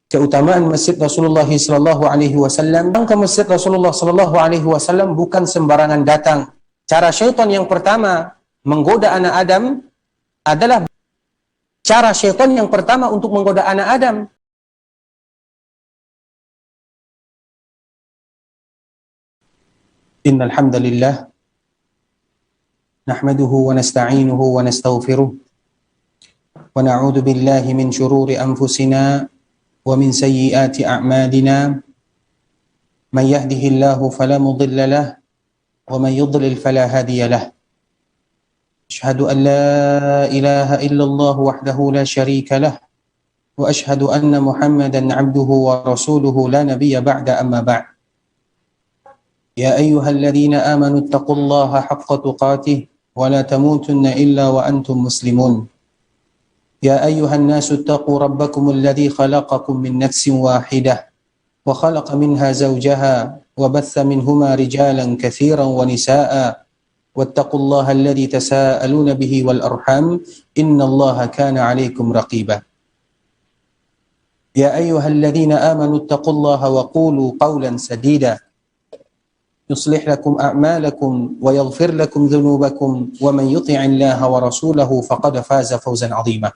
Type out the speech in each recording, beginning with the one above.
keutamaan Masjid Rasulullah sallallahu alaihi wasallam. Ke Masjid Rasulullah sallallahu alaihi wasallam bukan sembarangan datang. Cara syaitan yang pertama menggoda anak Adam adalah cara syaitan yang pertama untuk menggoda anak Adam. Innal hamdalillah nahmaduhu wa nasta'inuhu wa nastaghfiruh wa na'udzu billahi min shururi anfusina wa min sayyiati a'malina. Man yahdihillahu fala mudilla lahu wa man yudlil fala hadiya lahu. Asyhadu an la ilaha illallah wahdahu la syarika lahu wa asyhadu anna Muhammadan 'abduhu wa rasuluhu la nabiyya ba'da amma ba'd. Ya ayyuhalladzina amanu taqullaha haqqa tuqatih wa la tamutunna illa wa antum muslimun. Ya ayyuhan nasu taqu rabbakumul ladzi khalaqakum min nafsin wahidah wa khalaqa minha zawjaha wa batha minhuma rijalan katsiran wa nisaa'a wattaqullaha alladzi tasaaluna bihi wal arham innallaha kana 'alaikum raqiba. Ya ayyuhalladzina amanu taqullaha wa qulu qawlan sadida yuslih lakum a'malakum wa yaghfir lakum dhunubakum wa man yuti'illaha wa rasulahu faqad faza fawzan 'azima.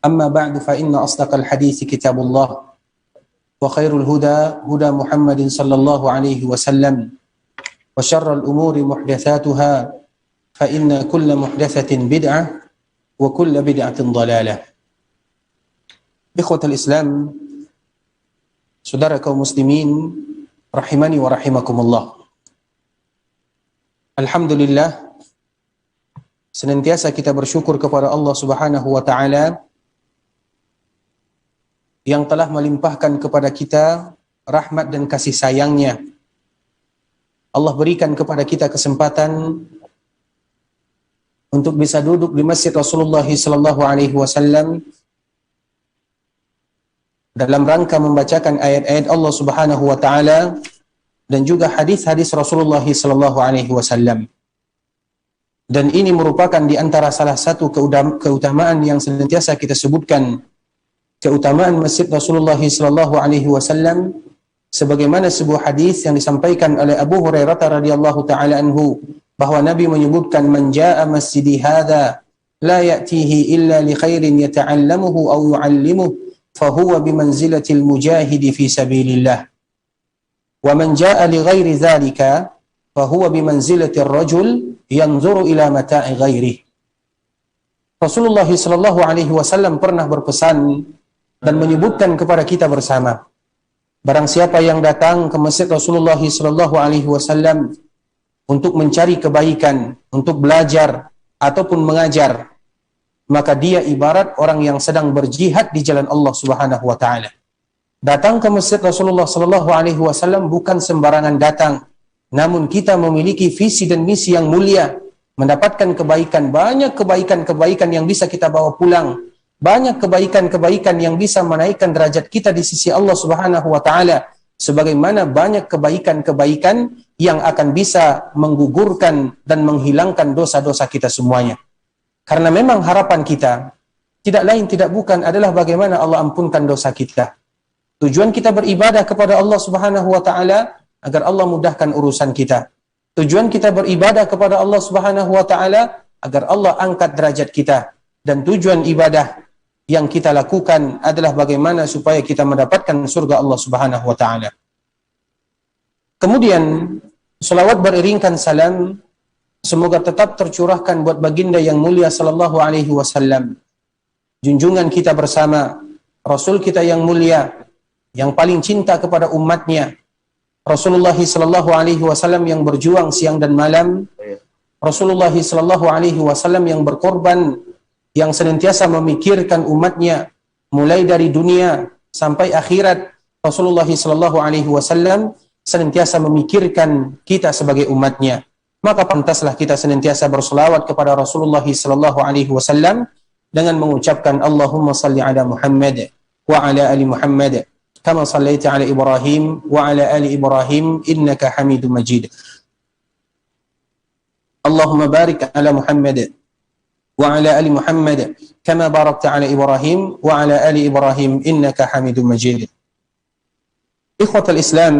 Amma ba'du fa inna asdaqal hadithi kitabullah wa khairul huda huda Muhammadin sallallahu alaihi wasallam wa syarrul umuri muhdatsatuha fa inna kulla muhdatsatin bid'ah wa kulla bid'atin dhalalah. Ikhwatal Islam, saudara kaum muslimin rahimani wa rahimakumullah. Alhamdulillah, senantiasa kita bersyukur kepada Allah Subhanahu wa taala yang telah melimpahkan kepada kita rahmat dan kasih sayangnya. Allah berikan kepada kita kesempatan untuk bisa duduk di Masjid Rasulullah sallallahu alaihi wasallam dalam rangka membacakan ayat-ayat Allah Subhanahu wa taala dan juga hadis-hadis Rasulullah sallallahu alaihi wasallam. Dan ini merupakan di antara salah satu keutamaan yang senantiasa kita sebutkan, keutamaan Masjid Rasulullah sallallahu alaihi wasallam, sebagaimana sebuah hadis yang disampaikan oleh Abu Hurairah radhiyallahu taala anhu bahwa Nabi menyebutkan, man jaa masjidi hadza la ya'tihi illa li khairin yata'allamuhu aw yu'allimuhu fahuwa bimanzilatil mujahidi fi sabilillah wa man jaa li ghairi dzalika fahuwa bimanzilatir rajul yanzuru ila mata'i ghairihi. Rasulullah sallallahu alaihi wasallam pernah berpesan dan menyebutkan kepada kita bersama, barang siapa yang datang ke Masjid Rasulullah sallallahu alaihi wasallam untuk mencari kebaikan, untuk belajar ataupun mengajar, maka dia ibarat orang yang sedang berjihad di jalan Allah Subhanahu wa taala. Datang ke Masjid Rasulullah sallallahu alaihi wasallam bukan sembarangan datang, namun kita memiliki visi dan misi yang mulia, mendapatkan kebaikan, banyak kebaikan-kebaikan yang bisa kita bawa pulang. Banyak kebaikan-kebaikan yang bisa menaikkan derajat kita di sisi Allah Subhanahu wa taala, sebagaimana banyak kebaikan-kebaikan yang akan bisa menggugurkan dan menghilangkan dosa-dosa kita semuanya. Karena memang harapan kita tidak lain tidak bukan adalah bagaimana Allah ampunkan dosa kita. Tujuan kita beribadah kepada Allah Subhanahu wa taala agar Allah mudahkan urusan kita. Tujuan kita beribadah kepada Allah Subhanahu wa taala agar Allah angkat derajat kita. Dan tujuan ibadah yang kita lakukan adalah bagaimana supaya kita mendapatkan surga Allah Subhanahu wa taala. Kemudian selawat beriringkan salam semoga tetap tercurahkan buat baginda yang mulia sallallahu alaihi wasallam, junjungan kita bersama, Rasul kita yang mulia, yang paling cinta kepada umatnya, Rasulullah sallallahu alaihi wasallam yang berjuang siang dan malam, Rasulullah sallallahu alaihi wasallam yang berkorban, yang senantiasa memikirkan umatnya mulai dari dunia sampai akhirat. Rasulullah sallallahu alaihi wasallam senantiasa memikirkan kita sebagai umatnya. Maka pantaslah kita senantiasa berselawat kepada Rasulullah sallallahu alaihi wasallam dengan mengucapkan Allahumma salli ala Muhammad wa ala ali Muhammad kama sallaita ala Ibrahim wa ala ali Ibrahim innaka Hamidum Majid. Allahumma barik ala Muhammad wa ala ali Muhammad كما باركت على إبراهيم وعلى آل إبراهيم إنك حميد مجيد. إخوة الإسلام,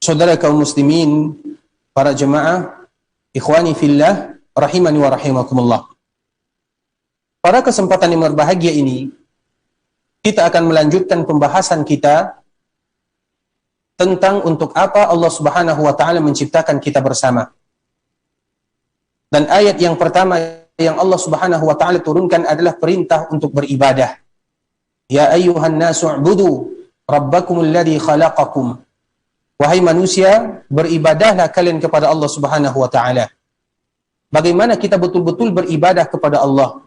saudara kaum muslimin, para jemaah, ikhwani fillah, rahimani wa rahimakumullah. Pada kesempatan yang berbahagia ini, kita akan melanjutkan pembahasan kita tentang untuk apa Allah Subhanahu wa taala menciptakan kita bersama. Dan ayat yang pertama yang Allah Subhanahu wa taala turunkan adalah perintah untuk beribadah. Ya ayyuhan nasu ubudu rabbakumul ladzi khalaqakum. Wahai manusia, beribadahlah kalian kepada Allah Subhanahu wa taala. Bagaimana kita betul-betul beribadah kepada Allah?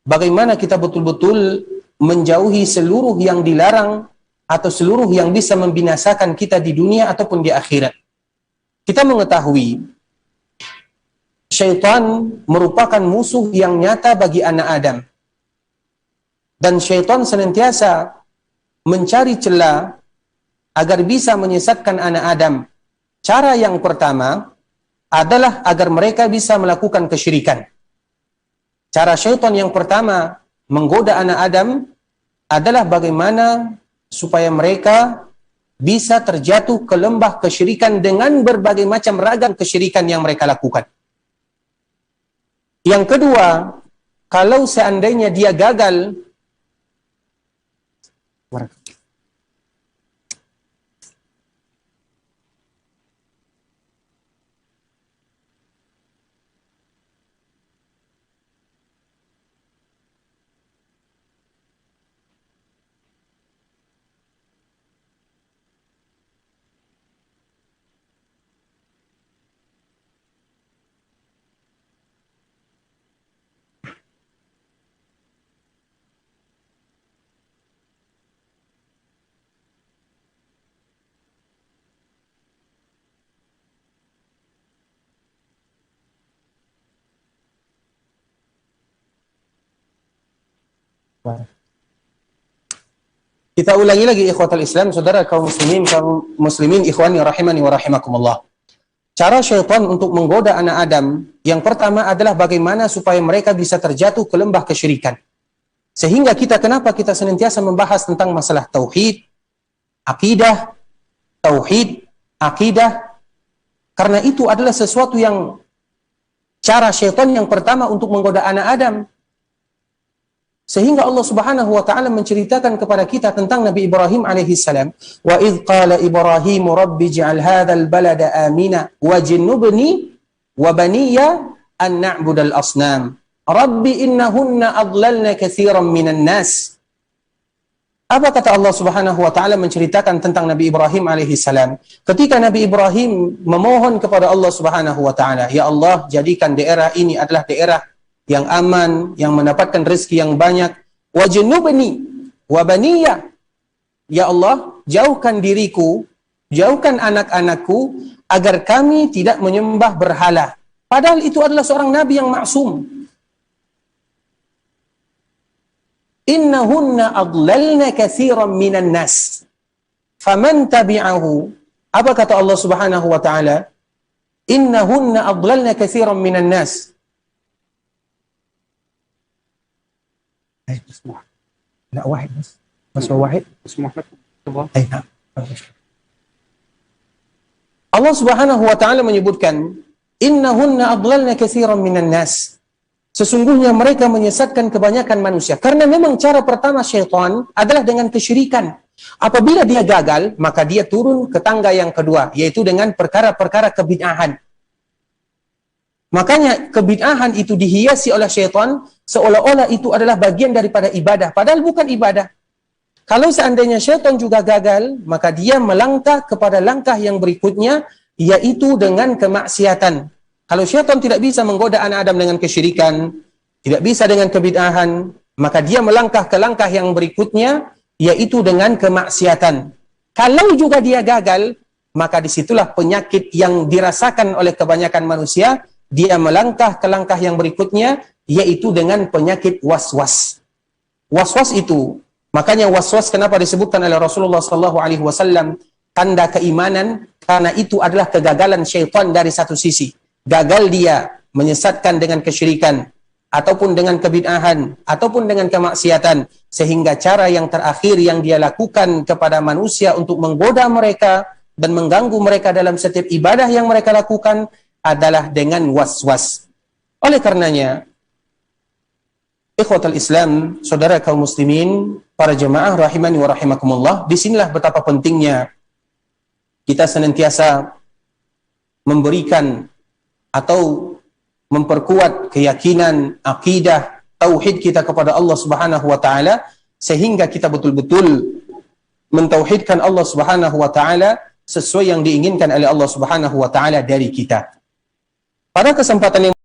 Bagaimana kita betul-betul menjauhi seluruh yang dilarang atau seluruh yang bisa membinasakan kita di dunia ataupun di akhirat? Kita mengetahui syaitan merupakan musuh yang nyata bagi anak Adam. Dan syaitan senantiasa mencari celah agar bisa menyesatkan anak Adam. Cara yang pertama adalah agar mereka bisa melakukan kesyirikan. Cara syaitan yang pertama menggoda anak Adam adalah bagaimana supaya mereka bisa terjatuh ke lembah kesyirikan dengan berbagai macam ragam kesyirikan yang mereka lakukan. Yang kedua, kalau seandainya dia gagal, kita ulangi lagi ikhwatal Islam, saudara kaum muslimin ikhwani rahimani wa rahimakumullah. Cara syaitan untuk menggoda anak Adam yang pertama adalah bagaimana supaya mereka bisa terjatuh ke lembah kesyirikan. Sehingga kenapa kita senantiasa membahas tentang masalah tauhid, akidah, karena itu adalah sesuatu yang cara syaitan yang pertama untuk menggoda anak Adam. Sehingga Allah Subhanahu wa taala menceritakan kepada kita tentang Nabi Ibrahim alaihi salam, wa idz qala Ibrahim rabbi ij'al hadzal balada amina wajnubni wa baniya an na'budal asnam rabbi innahunna adlalna katsiran minan nas. Apa kata Allah Subhanahu wa taala menceritakan tentang Nabi Ibrahim alaihi salam ketika Nabi Ibrahim memohon kepada Allah Subhanahu wa taala, ya Allah, jadikan daerah ini adalah daerah yang aman, yang mendapatkan rezeki yang banyak. Wajnubni wa baniya, ya Allah, jauhkan diriku, jauhkan anak-anakku agar kami tidak menyembah berhala. Padahal itu adalah seorang nabi yang maksum. Innahunna adlalna katsiran minan nas faman tabi'ahu. Apa kata Allah Subhanahu wa taala? Innahunna adlalna katsiran minan nas. مسموح لا واحد بس هو واحد مسموح لكم اي نعم. Allah Subhanahu wa taala menyebutkan innahunna adlalna katsiran minan nas, sesungguhnya mereka menyesatkan kebanyakan manusia. Karena memang cara pertama syaitan adalah dengan kesyirikan. Apabila dia gagal, maka dia turun ke tangga yang kedua, yaitu dengan perkara-perkara kebid'ahan. Makanya kebid'ahan itu dihiasi oleh syaitan seolah-olah itu adalah bagian daripada ibadah. Padahal bukan ibadah. Kalau seandainya syaitan juga gagal, maka dia melangkah kepada langkah yang berikutnya, yaitu dengan kemaksiatan. Kalau syaitan tidak bisa menggoda anak Adam dengan kesyirikan, tidak bisa dengan kebid'ahan, maka dia melangkah ke langkah yang berikutnya, yaitu dengan kemaksiatan. Kalau juga dia gagal, maka disitulah penyakit yang dirasakan oleh kebanyakan manusia. Dia melangkah ke langkah yang berikutnya, yaitu dengan penyakit was-was. Was-was itu, makanya was-was kenapa disebutkan oleh Rasulullah SAW tanda keimanan, karena itu adalah kegagalan syaitan dari satu sisi. Gagal dia menyesatkan dengan kesyirikan, ataupun dengan kebid'ahan, ataupun dengan kemaksiatan, sehingga cara yang terakhir yang dia lakukan kepada manusia untuk menggoda mereka dan mengganggu mereka dalam setiap ibadah yang mereka lakukan adalah dengan was-was. Oleh karenanya, ikhwatul Islam, saudara kaum muslimin, para jemaah rahimani wa rahimakumullah, disinilah betapa pentingnya kita senantiasa memberikan atau memperkuat keyakinan, akidah, tauhid kita kepada Allah Subhanahu wa taala, sehingga kita betul-betul mentauhidkan Allah Subhanahu wa taala sesuai yang diinginkan oleh Allah Subhanahu wa taala dari kita. Pada kesempatan yang